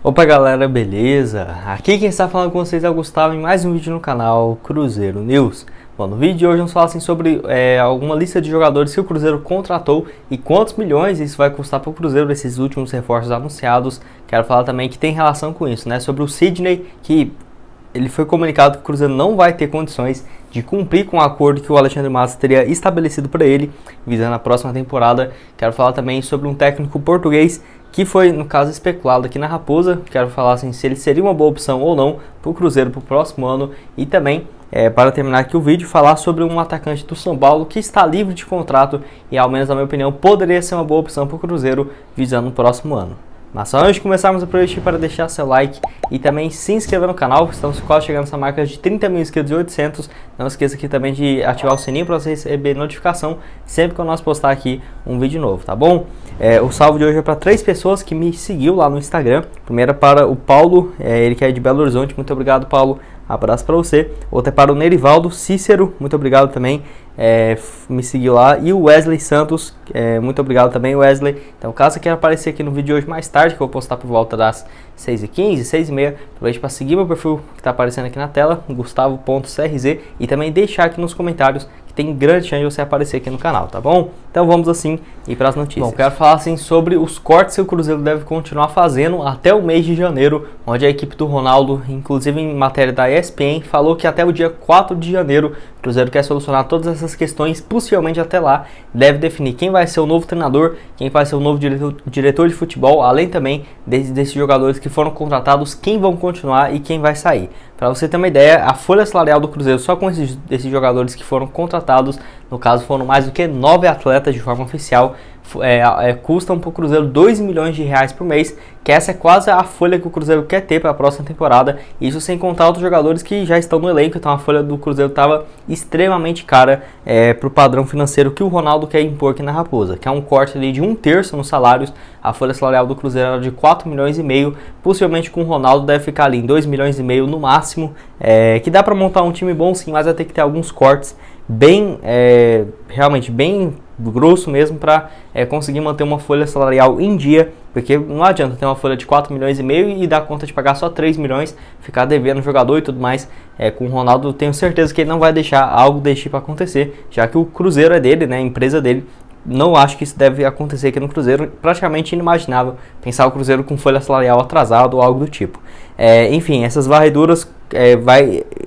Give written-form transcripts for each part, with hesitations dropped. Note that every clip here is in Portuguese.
Opa galera, beleza? Aqui quem está falando com vocês é o Gustavo em mais um vídeo no canal Cruzeiro News. Bom, no vídeo de hoje vamos falar assim, sobre alguma lista de jogadores que o Cruzeiro contratou e quantos milhões isso vai custar para o Cruzeiro esses últimos reforços anunciados. Quero falar também que tem relação com isso, né? Sobre o Sidney, que ele foi comunicado que o Cruzeiro não vai ter condições de cumprir com o acordo que o Alexandre Matos teria estabelecido para ele, visando a próxima temporada. Quero falar também sobre um técnico português que foi, no caso, especulado aqui na Raposa. Quero falar assim, se ele seria uma boa opção ou não para o Cruzeiro para o próximo ano. E também, para terminar aqui o vídeo, falar sobre um atacante do São Paulo que está livre de contrato e, ao menos na minha opinião, poderia ser uma boa opção para o Cruzeiro visando o próximo ano. Mas só antes de começarmos, aproveite para deixar seu like e também se inscrever no canal. Estamos quase chegando nessa marca de 30 mil inscritos e 800. Não esqueça aqui também de ativar o sininho para você receber notificação sempre que nós postar aqui um vídeo novo, tá bom? O salve de hoje é para 3 pessoas que me seguiu lá no Instagram. Primeiro é para o Paulo, ele que é de Belo Horizonte. Muito obrigado, Paulo. Abraço para você. Outro é para o Nerivaldo Cícero, muito obrigado também, me seguiu lá. E o Wesley Santos, muito obrigado também, Wesley. Então, caso você queira aparecer aqui no vídeo de hoje mais tarde, que eu vou postar por volta das 6h15, 6h30, aproveite para seguir meu perfil que está aparecendo aqui na tela, gustavo.crz, e também deixar aqui nos comentários, que tem grande chance de você aparecer aqui no canal, tá bom? Então vamos assim ir para as notícias. Bom, quero falar assim sobre os cortes que o Cruzeiro deve continuar fazendo até o mês de janeiro, onde a equipe do Ronaldo, inclusive em matéria da ESPN, falou que até o dia 4 de janeiro o Cruzeiro quer solucionar todas essas questões, possivelmente até lá deve definir quem vai ser o novo treinador, quem vai ser o novo diretor de futebol, além também desses jogadores que foram contratados, quem vão continuar e quem vai sair. Para você ter uma ideia, a folha salarial do Cruzeiro só com esses jogadores que foram contratados, no caso foram mais do que 9 atletas de forma oficial, custam para o Cruzeiro 2 milhões de reais por mês, que essa é quase a folha que o Cruzeiro quer ter para a próxima temporada, isso sem contar outros jogadores que já estão no elenco. Então a folha do Cruzeiro estava extremamente cara para o padrão financeiro que o Ronaldo quer impor aqui na Raposa, que é um corte ali de 1/3 nos salários. A folha salarial do Cruzeiro era de 4 milhões e meio, possivelmente com o Ronaldo deve ficar ali em 2 milhões e meio no máximo, que dá para montar um time bom sim, mas vai ter que ter alguns cortes bem, realmente bem grosso mesmo para conseguir manter uma folha salarial em dia, porque não adianta ter uma folha de 4 milhões e meio e dar conta de pagar só 3 milhões, ficar devendo jogador e tudo mais. Com o Ronaldo tenho certeza que ele não vai deixar algo desse tipo acontecer, já que o Cruzeiro é dele, né, a empresa dele. Não acho que isso deve acontecer aqui no Cruzeiro, praticamente inimaginável pensar o Cruzeiro com folha salarial atrasada ou algo do tipo. Enfim, essas varreduras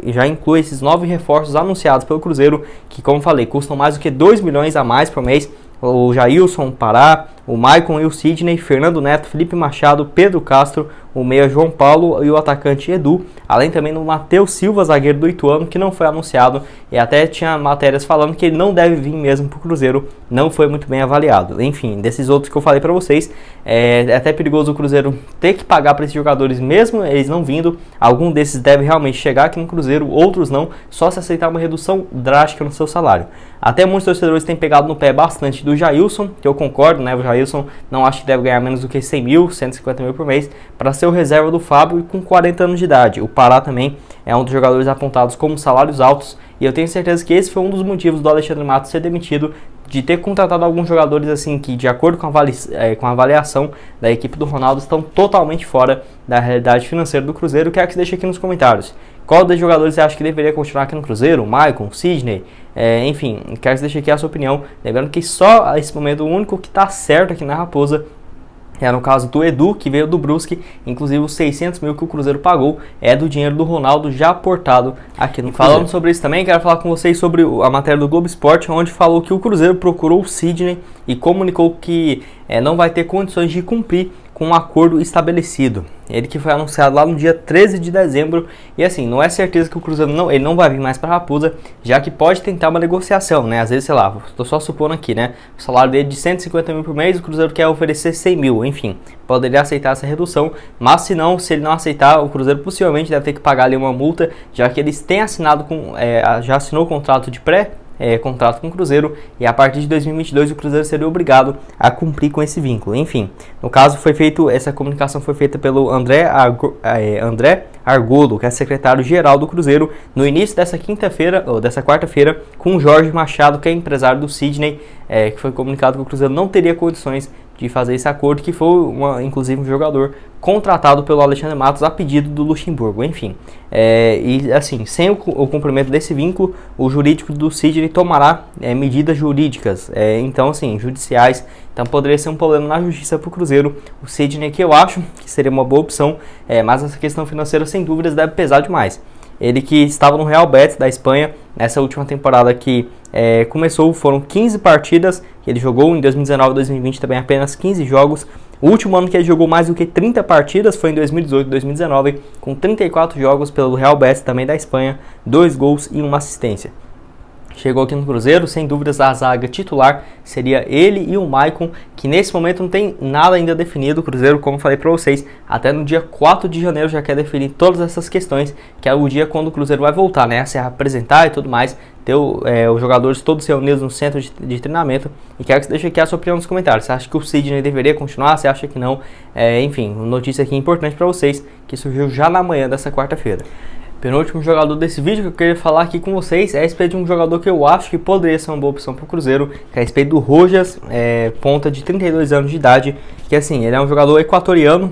já inclui esses 9 reforços anunciados pelo Cruzeiro, que, como falei, custam mais do que 2 milhões a mais por mês. O Jailson, o Pará, o Maicon e o Sidney, Fernando Neto, Felipe Machado, Pedro Castro, o meia João Paulo e o atacante Edu, além também do Matheus Silva, zagueiro do Ituano, que não foi anunciado, e até tinha matérias falando que ele não deve vir mesmo para o Cruzeiro, não foi muito bem avaliado. Enfim, desses outros que eu falei para vocês, é até perigoso o Cruzeiro ter que pagar para esses jogadores mesmo eles não vindo. Algum desses deve realmente chegar aqui no Cruzeiro, outros não, só se aceitar uma redução drástica no seu salário. Até muitos torcedores têm pegado no pé bastante do Jailson, que eu concordo, né? O Jailson não acho que deve ganhar menos do que 100 mil, 150 mil por mês, para ser o reserva do Fábio e com 40 anos de idade. O Pará também é um dos jogadores apontados como salários altos, e eu tenho certeza que esse foi um dos motivos do Alexandre Matos ser demitido, de ter contratado alguns jogadores assim que, de acordo com a avaliação da equipe do Ronaldo, estão totalmente fora da realidade financeira do Cruzeiro. Quero que você deixe aqui nos comentários qual dos jogadores você acha que deveria continuar aqui no Cruzeiro, o Maicon, o Sidney, enfim, quero que você deixe aqui a sua opinião. Lembrando que só a esse momento o único que está certo aqui na Raposa é no caso do Edu, que veio do Brusque. Inclusive os 600 mil que o Cruzeiro pagou é do dinheiro do Ronaldo já aportado aqui no Cruzeiro. Falando sobre isso também, quero falar com vocês sobre a matéria do Globo Esporte, onde falou que o Cruzeiro procurou o Sidney e comunicou que não vai ter condições de cumprir com um acordo estabelecido. Ele que foi anunciado lá no dia 13 de dezembro. E assim, não é certeza que o Cruzeiro ele não vai vir mais para a Raposa, já que pode tentar uma negociação, né? Às vezes, sei lá, estou só supondo aqui, né? O salário dele de 150 mil por mês, o Cruzeiro quer oferecer 100 mil, enfim. Poderia aceitar essa redução, mas se ele não aceitar, o Cruzeiro possivelmente deve ter que pagar ali uma multa, já que eles têm assinado já assinou o contrato de contrato com o Cruzeiro, e a partir de 2022 o Cruzeiro seria obrigado a cumprir com esse vínculo. Enfim, no caso essa comunicação foi feita pelo André Argolo, que é secretário-geral do Cruzeiro, no início dessa quarta-feira, com o Jorge Machado, que é empresário do Sidney, que foi comunicado que o Cruzeiro não teria condições de fazer esse acordo, que foi inclusive um jogador contratado pelo Alexandre Matos a pedido do Luxemburgo, enfim. E assim, sem o cumprimento desse vínculo, o jurídico do Sidney tomará medidas jurídicas, então assim, judiciais, então poderia ser um problema na justiça para o Cruzeiro. O Sidney, que eu acho que seria uma boa opção, mas essa questão financeira sem dúvidas deve pesar demais. Ele que estava no Real Betis da Espanha, nessa última temporada que começou, foram 15 partidas que ele jogou, em 2019 e 2020 também apenas 15 jogos. O último ano que ele jogou mais do que 30 partidas foi em 2018 e 2019, com 34 jogos pelo Real Betis também da Espanha, 2 gols e 1 assistência. Chegou aqui no Cruzeiro, sem dúvidas a zaga titular seria ele e o Maicon, que nesse momento não tem nada ainda definido. O Cruzeiro, como eu falei para vocês, até no dia 4 de janeiro já quer definir todas essas questões, que é o dia quando o Cruzeiro vai voltar, né, a se apresentar e tudo mais, ter os jogadores todos reunidos no centro de treinamento. E quero que você deixe aqui a sua opinião nos comentários. Você acha que o Sidney deveria continuar? Você acha que não? Enfim, uma notícia aqui importante para vocês, que surgiu já na manhã dessa quarta-feira. Penúltimo jogador desse vídeo que eu queria falar aqui com vocês é a respeito de um jogador que eu acho que poderia ser uma boa opção para o Cruzeiro, que é a respeito do Rojas, ponta de 32 anos de idade, que assim, ele é um jogador equatoriano,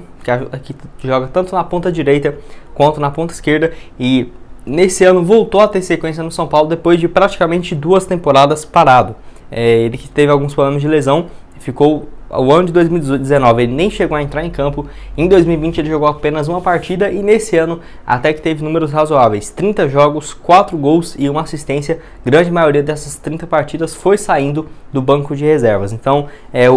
que joga tanto na ponta direita quanto na ponta esquerda, e nesse ano voltou a ter sequência no São Paulo depois de praticamente 2 temporadas parado. Ele que teve alguns problemas de lesão, ficou o ano de 2019 ele nem chegou a entrar em campo. Em 2020 ele jogou apenas uma partida e nesse ano até que teve números razoáveis, 30 jogos, 4 gols e 1 assistência. Grande maioria dessas 30 partidas foi saindo do banco de reservas. Então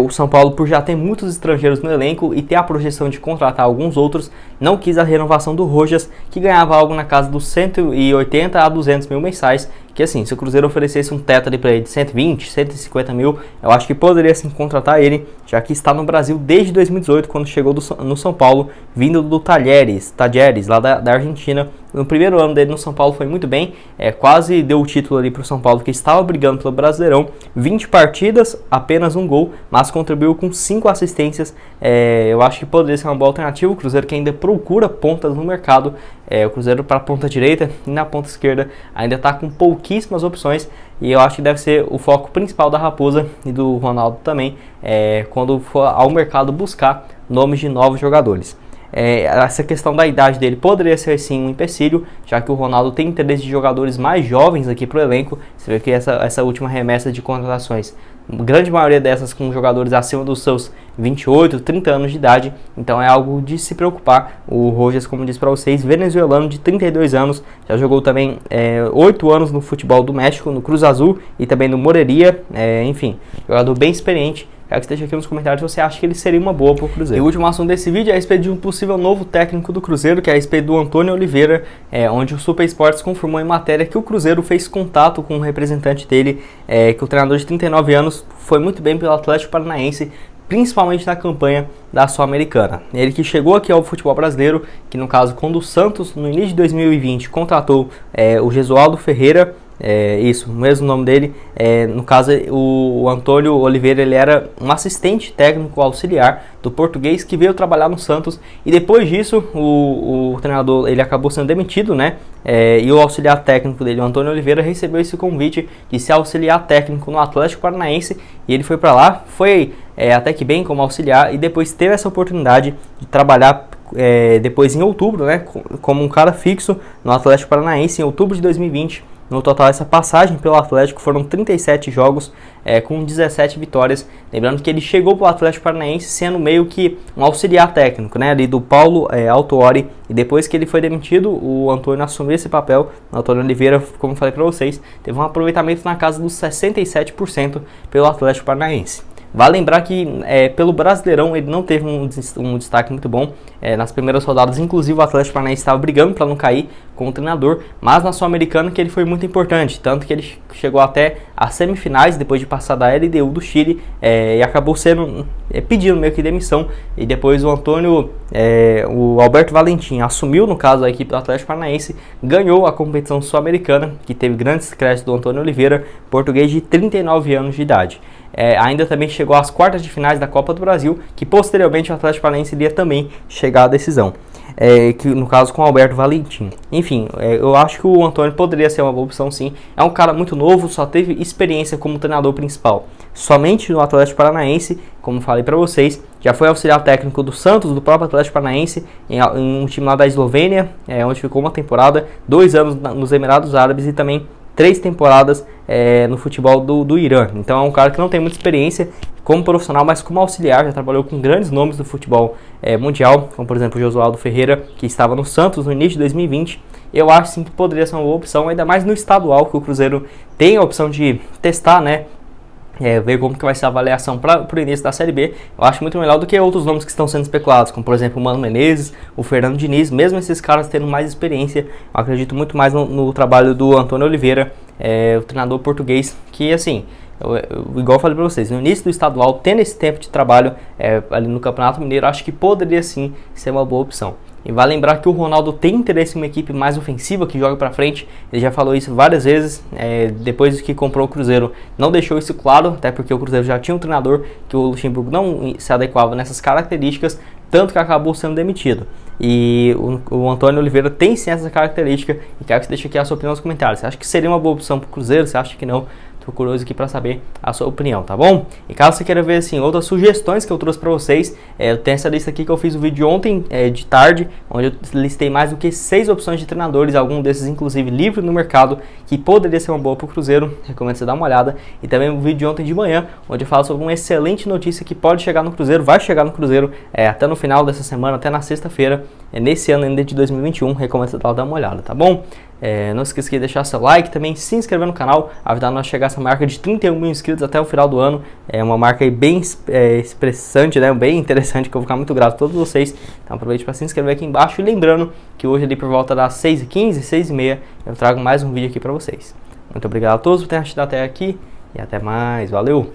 o São Paulo, por já ter muitos estrangeiros no elenco e ter a projeção de contratar alguns outros, não quis a renovação do Rojas, que ganhava algo na casa dos 180 a 200 mil mensais, que assim, se o Cruzeiro oferecesse um teto ali para ele de 120, 150 mil, eu acho que poderia sim contratar ele, já que está no Brasil desde 2018, quando chegou no São Paulo, vindo do Talleres, lá da Argentina. No primeiro ano dele no São Paulo foi muito bem, quase deu o título ali para o São Paulo, que estava brigando pelo Brasileirão. 20 partidas, apenas 1 gol, mas contribuiu com 5 assistências. Eu acho que poderia ser uma boa alternativa. O Cruzeiro que ainda procura pontas no mercado, o Cruzeiro para a ponta direita e na ponta esquerda ainda está com pouquíssimas opções, e eu acho que deve ser o foco principal da Raposa e do Ronaldo também, quando for ao mercado buscar nomes de novos jogadores. Essa questão da idade dele poderia ser sim um empecilho, já que o Ronaldo tem interesse de jogadores mais jovens aqui para o elenco. Você vê que essa última remessa de contratações, grande maioria dessas com jogadores acima dos seus 28, 30 anos de idade, então é algo de se preocupar. O Rojas, como disse para vocês, venezuelano de 32 anos, já jogou também 8 anos no futebol do México, no Cruz Azul e também no Morelia, enfim, jogador bem experiente. Quero que você deixe aqui nos comentários se você acha que ele seria uma boa para o Cruzeiro. E o último assunto desse vídeo é a respeito de um possível novo técnico do Cruzeiro, que é a respeito do Antônio Oliveira, onde o Super Esportes confirmou em matéria que o Cruzeiro fez contato com um representante dele, que o treinador de 39 anos foi muito bem pelo Atlético Paranaense, principalmente na campanha da Sul-Americana. Ele que chegou aqui ao futebol brasileiro, que no caso quando o Santos, no início de 2020, contratou o Gesualdo Ferreira, isso, o mesmo nome dele, no caso o Antônio Oliveira, ele era um assistente técnico auxiliar do Português que veio trabalhar no Santos, e depois disso o treinador ele acabou sendo demitido, né? E o auxiliar técnico dele, o Antônio Oliveira, recebeu esse convite de ser auxiliar técnico no Atlético Paranaense, e ele foi para lá, foi até que bem como auxiliar, e depois teve essa oportunidade de trabalhar depois em outubro, né, como um cara fixo no Atlético Paranaense em outubro de 2020. No total, essa passagem pelo Atlético foram 37 jogos, com 17 vitórias. Lembrando que ele chegou para o Atlético Paranaense sendo meio que um auxiliar técnico, né, ali do Paulo Autuori. E depois que ele foi demitido, o Antônio assumiu esse papel. O Antônio Oliveira, como eu falei para vocês, teve um aproveitamento na casa dos 67% pelo Atlético Paranaense. Vale lembrar que pelo Brasileirão ele não teve um destaque muito bom. Nas primeiras rodadas, inclusive, o Atlético Paranaense estava brigando para não cair com o treinador, mas na Sul-Americana que ele foi muito importante, tanto que ele chegou até as semifinais depois de passar da LDU do Chile, e acabou sendo pedindo meio que demissão, e depois o Alberto Valentim assumiu, no caso, a equipe do Atlético Paranaense, ganhou a competição sul-americana, que teve grandes créditos do Antônio Oliveira, português de 39 anos de idade. Ainda também chegou às quartas de finais da Copa do Brasil, que posteriormente o Atlético Paranaense iria também chegar à decisão, que no caso com o Alberto Valentim. Enfim, eu acho que o Antônio poderia ser uma boa opção sim. É um cara muito novo, só teve experiência como treinador principal somente no Atlético Paranaense, como falei para vocês. Já foi auxiliar técnico do Santos, do próprio Atlético Paranaense, em um time lá da Eslovênia, onde ficou uma temporada, 2 anos nos Emirados Árabes e também 3 temporadas no futebol do Irã. Então é um cara que não tem muita experiência como profissional, mas como auxiliar, já trabalhou com grandes nomes do futebol mundial, como por exemplo o Josualdo Ferreira, que estava no Santos no início de 2020. Eu acho sim que poderia ser uma boa opção, ainda mais no estadual, que o Cruzeiro tem a opção de testar, né? Ver como que vai ser a avaliação para o início da Série B. Eu acho muito melhor do que outros nomes que estão sendo especulados, como por exemplo o Mano Menezes, o Fernando Diniz. Mesmo esses caras tendo mais experiência, eu acredito muito mais no trabalho do Antônio Oliveira, o treinador português, que assim, igual eu falei para vocês, no início do estadual, tendo esse tempo de trabalho ali no Campeonato Mineiro, acho que poderia sim ser uma boa opção. E vale lembrar que o Ronaldo tem interesse em uma equipe mais ofensiva, que joga para frente. Ele já falou isso várias vezes, depois que comprou o Cruzeiro. Não deixou isso claro, até porque o Cruzeiro já tinha um treinador que o Luxemburgo não se adequava nessas características, tanto que acabou sendo demitido. E o Antônio Oliveira tem sim essa característica, e quero que você deixe aqui a sua opinião nos comentários. Você acha que seria uma boa opção para o Cruzeiro? Você acha que não? Estou curioso aqui para saber a sua opinião, tá bom? E caso você queira ver assim, outras sugestões que eu trouxe para vocês, eu tenho essa lista aqui que eu fiz o vídeo ontem de tarde, onde eu listei mais do que 6 opções de treinadores, algum desses inclusive livre no mercado, que poderia ser uma boa para o Cruzeiro. Recomendo você dar uma olhada. E também o vídeo de ontem de manhã, onde eu falo sobre uma excelente notícia que pode chegar no Cruzeiro, vai chegar no Cruzeiro até no final dessa semana, até na sexta-feira, nesse ano ainda de 2021. Recomendo você dar uma olhada, tá bom? Não esqueça de deixar seu like, também se inscrever no canal, ajudar nós a chegar a essa marca de 31 mil inscritos até o final do ano. É uma marca aí bem expressante, né? Bem interessante, que eu vou ficar muito grato a todos vocês. Então aproveite para se inscrever aqui embaixo, e lembrando que hoje ali por volta das 6h15, 6h30, eu trago mais um vídeo aqui para vocês. Muito obrigado a todos por terem assistido até aqui e até mais, valeu!